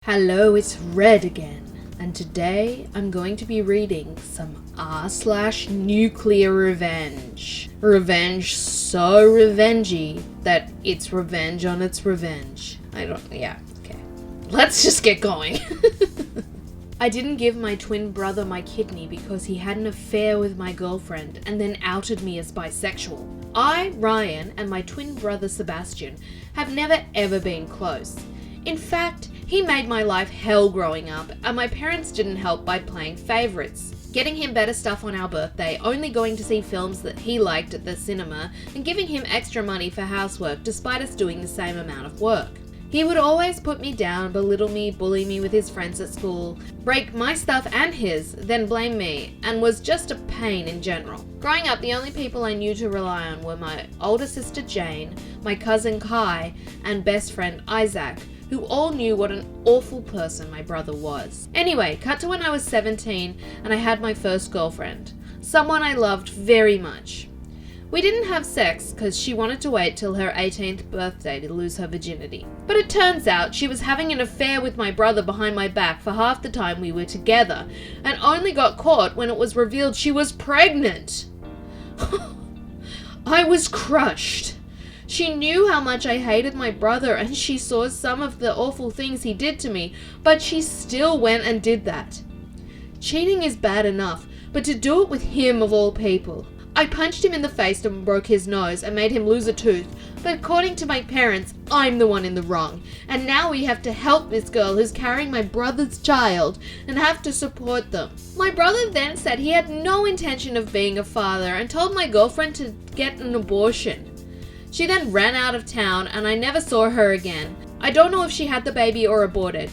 Hello, it's Red again, and today I'm going to be reading some r/NuclearRevenge. Revenge so revengey that it's revenge on its revenge. Okay. Let's just get going. I didn't give my twin brother my kidney because he had an affair with my girlfriend and then outed me as bisexual. I, Ryan, and my twin brother Sebastian have never ever been close. In fact, he made my life hell growing up, and my parents didn't help by playing favorites. Getting him better stuff on our birthday, only going to see films that he liked at the cinema, and giving him extra money for housework despite us doing the same amount of work. He would always put me down, belittle me, bully me with his friends at school, break my stuff and his, then blame me, and was just a pain in general. Growing up, the only people I knew to rely on were my older sister Jane, my cousin Kai, and best friend Isaac, who all knew what an awful person my brother was. Anyway, cut to when I was 17 and I had my first girlfriend, someone I loved very much. We didn't have sex because she wanted to wait till her 18th birthday to lose her virginity. But it turns out she was having an affair with my brother behind my back for half the time we were together, and only got caught when it was revealed she was pregnant. I was crushed. She knew how much I hated my brother, and she saw some of the awful things he did to me, but she still went and did that. Cheating is bad enough, but to do it with him of all people. I punched him in the face and broke his nose and made him lose a tooth, but according to my parents, I'm the one in the wrong, and now we have to help this girl who's carrying my brother's child and have to support them. My brother then said he had no intention of being a father and told my girlfriend to get an abortion. She then ran out of town and I never saw her again. I don't know if she had the baby or aborted.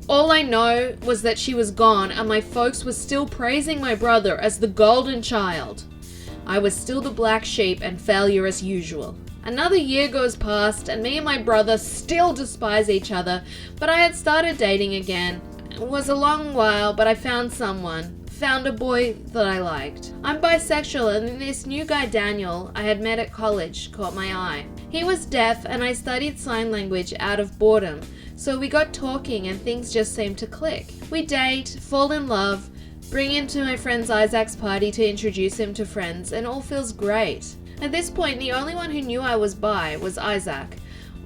All I know was that she was gone and my folks were still praising my brother as the golden child. I was still the black sheep and failure as usual. Another year goes past and me and my brother still despise each other, but I had started dating again. It was a long while, but I found a boy that I liked. I'm bisexual, and this new guy Daniel I had met at college caught my eye. He was deaf and I studied sign language out of boredom, so we got talking and things just seemed to click. We date, fall in love, bring him to my friend Isaac's party to introduce him to friends, and all feels great. At this point, the only one who knew I was bi was Isaac.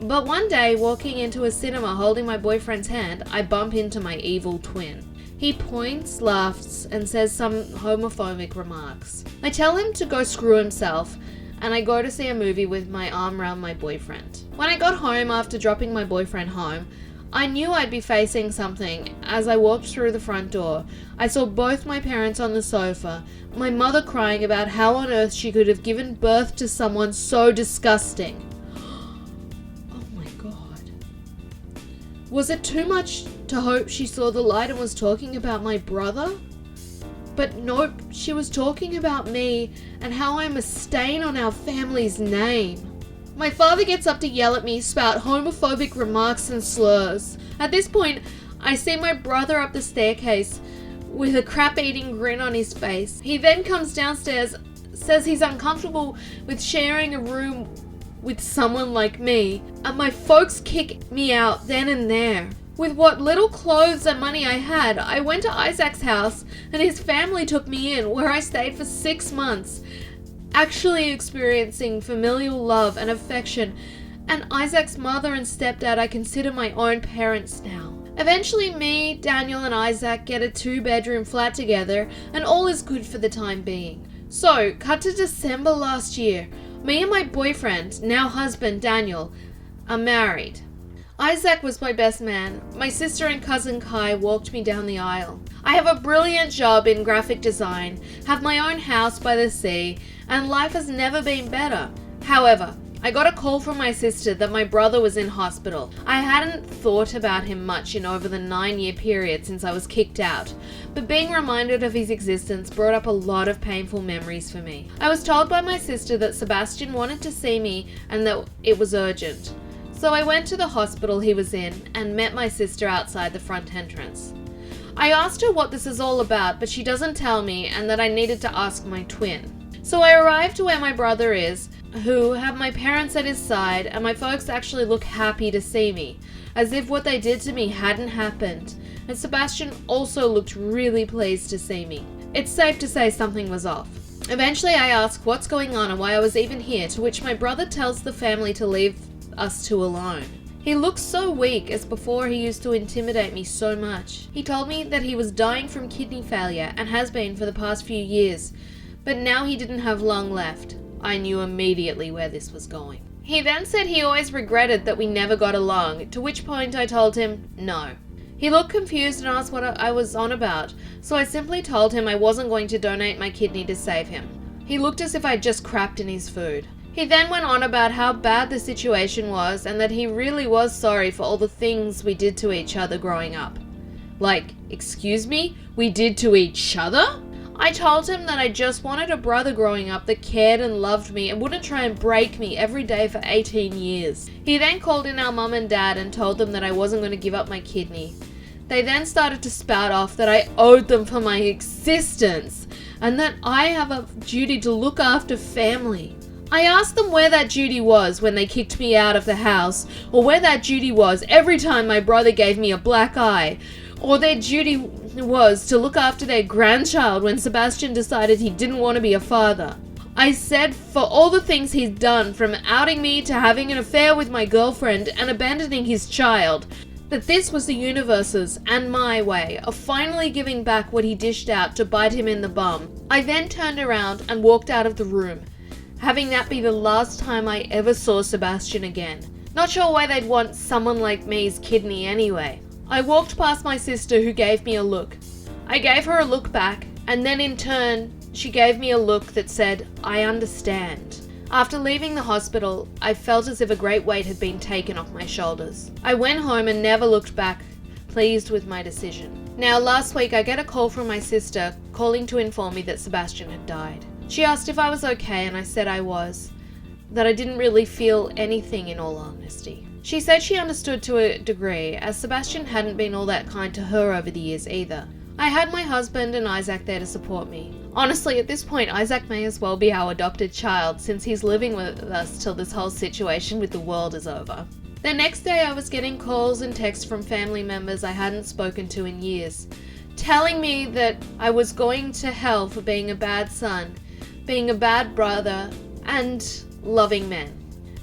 But one day, walking into a cinema holding my boyfriend's hand, I bump into my evil twin. He points, laughs, and says some homophobic remarks. I tell him to go screw himself, and I go to see a movie with my arm around my boyfriend. When I got home after dropping my boyfriend home, I knew I'd be facing something. As I walked through the front door, I saw both my parents on the sofa, my mother crying about how on earth she could have given birth to someone so disgusting. Oh my God. Was it too much to hope she saw the light and was talking about my brother? But nope, she was talking about me and how I'm a stain on our family's name. My father gets up to yell at me, spout homophobic remarks and slurs. At this point, I see my brother up the staircase with a crap-eating grin on his face. He then comes downstairs, says he's uncomfortable with sharing a room with someone like me, and my folks kick me out then and there. With what little clothes and money I had, I went to Isaac's house and his family took me in, where I stayed for 6 months, actually experiencing familial love and affection, and Isaac's mother and stepdad I consider my own parents now. Eventually me, Daniel and Isaac get a 2-bedroom flat together and all is good for the time being. So, cut to December last year. Me and my boyfriend, now husband Daniel, are married. Isaac was my best man. My sister and cousin Kai walked me down the aisle. I have a brilliant job in graphic design, have my own house by the sea, and life has never been better. However, I got a call from my sister that my brother was in hospital. I hadn't thought about him much in over the 9-year period since I was kicked out, but being reminded of his existence brought up a lot of painful memories for me. I was told by my sister that Sebastian wanted to see me and that it was urgent. So I went to the hospital he was in and met my sister outside the front entrance. I asked her what this is all about, but she doesn't tell me, and that I needed to ask my twin. So I arrived to where my brother is, who have my parents at his side, and my folks actually look happy to see me, as if what they did to me hadn't happened, and Sebastian also looked really pleased to see me. It's safe to say something was off. Eventually I ask what's going on and why I was even here, to which my brother tells the family to leave us two alone. He looks so weak, as before he used to intimidate me so much. He told me that he was dying from kidney failure and has been for the past few years, but now he didn't have long left. I knew immediately where this was going. He then said he always regretted that we never got along, to which point I told him no. He looked confused and asked what I was on about, so I simply told him I wasn't going to donate my kidney to save him. He looked as if I'd just crapped in his food. He then went on about how bad the situation was and that he really was sorry for all the things we did to each other growing up. Like, excuse me? We did to each other? I told him that I just wanted a brother growing up that cared and loved me and wouldn't try and break me every day for 18 years. He then called in our mum and dad and told them that I wasn't going to give up my kidney. They then started to spout off that I owed them for my existence and that I have a duty to look after family. I asked them where that duty was when they kicked me out of the house, or where that duty was every time my brother gave me a black eye, or their duty was to look after their grandchild when Sebastian decided he didn't want to be a father. I said for all the things he's done, from outing me to having an affair with my girlfriend and abandoning his child, that this was the universe's and my way of finally giving back what he dished out to bite him in the bum. I then turned around and walked out of the room, having that be the last time I ever saw Sebastian again. Not sure why they'd want someone like me's kidney anyway. I walked past my sister, who gave me a look. I gave her a look back, and then in turn, she gave me a look that said, I understand. After leaving the hospital, I felt as if a great weight had been taken off my shoulders. I went home and never looked back, pleased with my decision. Now, last week I get a call from my sister calling to inform me that Sebastian had died. She asked if I was okay, and I said I was, that I didn't really feel anything in all honesty. She said she understood to a degree, as Sebastian hadn't been all that kind to her over the years either. I had my husband and Isaac there to support me. Honestly, at this point, Isaac may as well be our adopted child, since he's living with us till this whole situation with the world is over. The next day I was getting calls and texts from family members I hadn't spoken to in years, telling me that I was going to hell for being a bad son, being a bad brother, and loving men.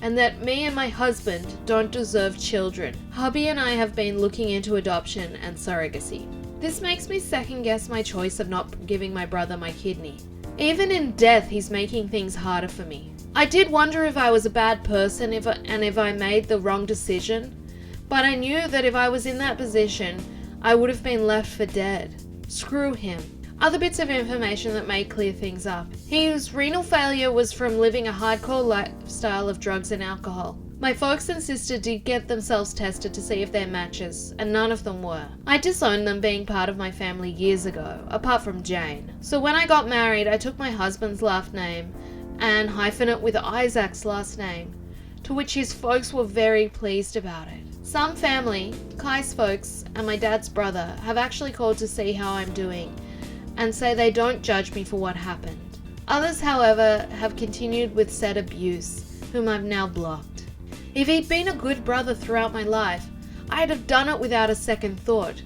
And that me and my husband don't deserve children. Hubby and I have been looking into adoption and surrogacy. This makes me second guess my choice of not giving my brother my kidney. Even in death, he's making things harder for me. I did wonder if I was a bad person if I made the wrong decision, but I knew that if I was in that position, I would have been left for dead. Screw him. Other bits of information that may clear things up. His renal failure was from living a hardcore lifestyle of drugs and alcohol. My folks and sister did get themselves tested to see if they're matches, and none of them were. I disowned them being part of my family years ago, apart from Jane. So when I got married, I took my husband's last name and hyphened it with Isaac's last name, to which his folks were very pleased about it. Some family, Kai's folks and my dad's brother, have actually called to see how I'm doing and say they don't judge me for what happened. Others, however, have continued with said abuse, whom I've now blocked. If he'd been a good brother throughout my life, I'd have done it without a second thought.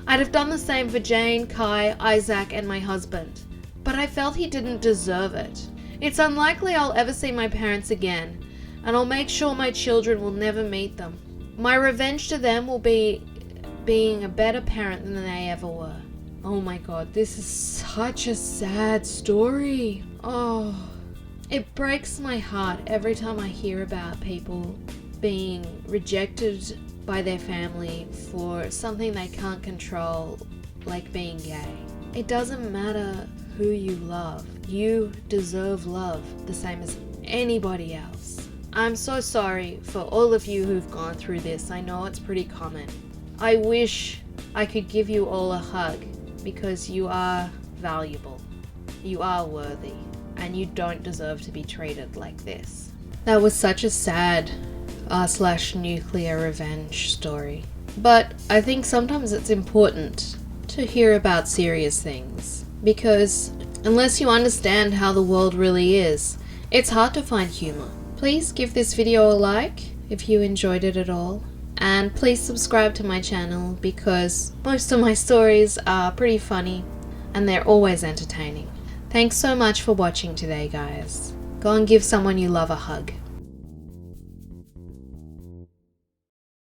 I'd have done the same for Jane, Kai, Isaac, and my husband. But I felt he didn't deserve it. It's unlikely I'll ever see my parents again, and I'll make sure my children will never meet them. My revenge to them will be being a better parent than they ever were. Oh my god, this is such a sad story. Oh, it breaks my heart every time I hear about people being rejected by their family for something they can't control, like being gay. It doesn't matter who you love. You deserve love the same as anybody else. I'm so sorry for all of you who've gone through this. I know it's pretty common. I wish I could give you all a hug, because you are valuable, you are worthy, and you don't deserve to be treated like this. That was such a sad /nuclear revenge story. But I think sometimes it's important to hear about serious things, because unless you understand how the world really is, it's hard to find humor. Please give this video a like if you enjoyed it at all. And please subscribe to my channel because most of my stories are pretty funny and they're always entertaining. Thanks so much for watching today, guys. Go and give someone you love a hug.